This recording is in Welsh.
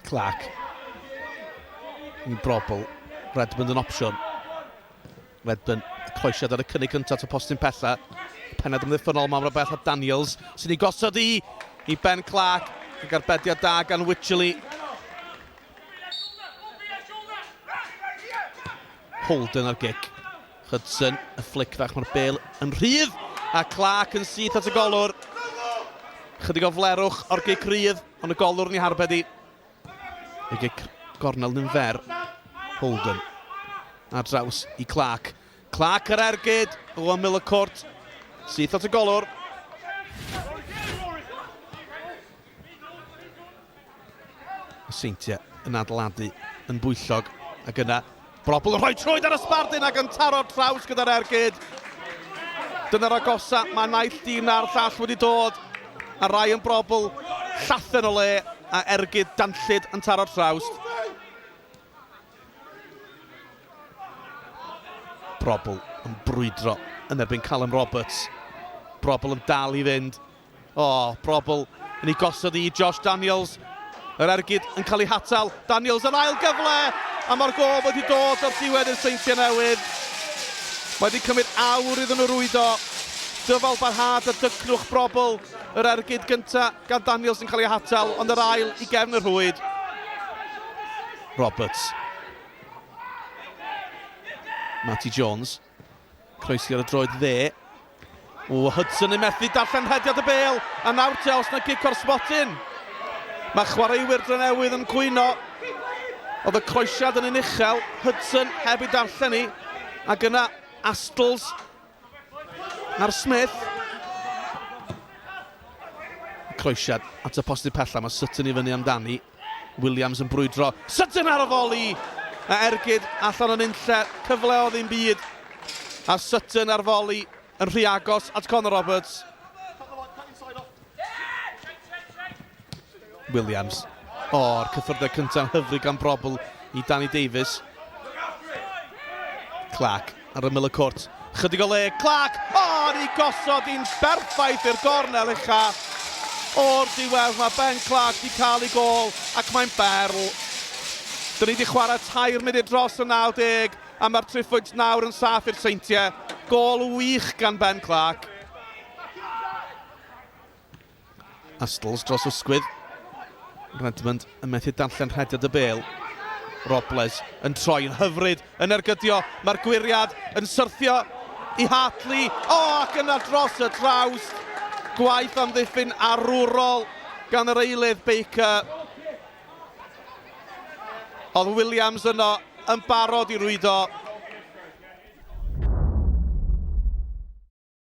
Clark. I Brobl. Redmond yn opsiwn. Redmond croesiad ar y cynnig cyntaf to postyn pella. Pened ymddiffynol mam rhywbeth o Daniels sy'n ei gosod i Ben Clark. Ac arbediad da gan Wycherley. Holden ar gic. Hudson, y flic fach mae'r bêl yn rhydd. A Clark yn syth at y golwr. Chydig o flerwch o'r gic rhydd, ond y golwr ni harbed i. Y gic gornel yn fer. Holden. A draws i Clark. Clark ar ergyd o ymyl y cwrt. Syth at y golwr. Seintiau yn adeiladu yn bwyllog. Ac yna, Brobl yn rhoi trwyd ar y sbardun ac yn taro'r traws gyda'r ergyd. Dyna'r agosa, mae naill dyn a'r llall wedi dod. A Ryan Brobl llathen o le a ergyd danllyd yn taro'r traws. Brobl yn brwydro yn erbyn Callum Roberts. Brobl yn dal i fynd. Brobl yn ei gosod i Josh Daniels. Yr ergyd yn cael ei hatal. Daniels yn ail gyfle. A mae'r gol wedi dod o'r diwedd i'r Seintiau Newydd. Mae wedi cymryd awr iddyn nhw rwydo. Dyfal barhad a dycnwch Brobl. Yr ergyd gyntaf gan Daniels yn cael ei hatal, ond yr ail i gefn y rhwyd. Roberts. Matty Jones. Croesi ar y droed dde. Hudson yn methu darllen hediad y bêl. A nawr Tels na gic o'r sbotyn. Mae chwaraewyr Drenewydd yn cwyno. Oedd y croesiad yn unuchel. Hudson heb ei darllen ni. Ac yna Astles ar Smith. Croesiad at y postyn pella. Mae Sutton i fyny amdani. Williams yn brwydro. Sutton ar y foli. A ergyd allan yn unlle. Cyfle o ddim byd. A Sutton ar foli yn rhy agos at Connor Roberts. Williams. Yr cyffyrdau cyntaf hyfryd gan Brobl i Danny Davies. Clark ar ymyl y cwrt. Chydig o le. Clark! Ni gosod i'n berffaith i'r gornel ucha. O'r diwedd mae Ben Clark di cael ei gol ac mae'n berl. Dyn ni wedi chwarae 2 munud dros y 90 a mae'r triffwyd nawr yn saff i'r Seintiau. Gol wych gan Ben Clark. Astles dros ysgwydd. Redmond yn methu darllen rhediad y bêl. Robles yn troi'n hyfryd yn ergydio. Mae'r gwiriad yn syrthio i Hartley. Ac yna dros y draws. Gwaith amddiffyn arwrol gan yr eilydd Baker. Oedd Williams yno yn barod i rwydo.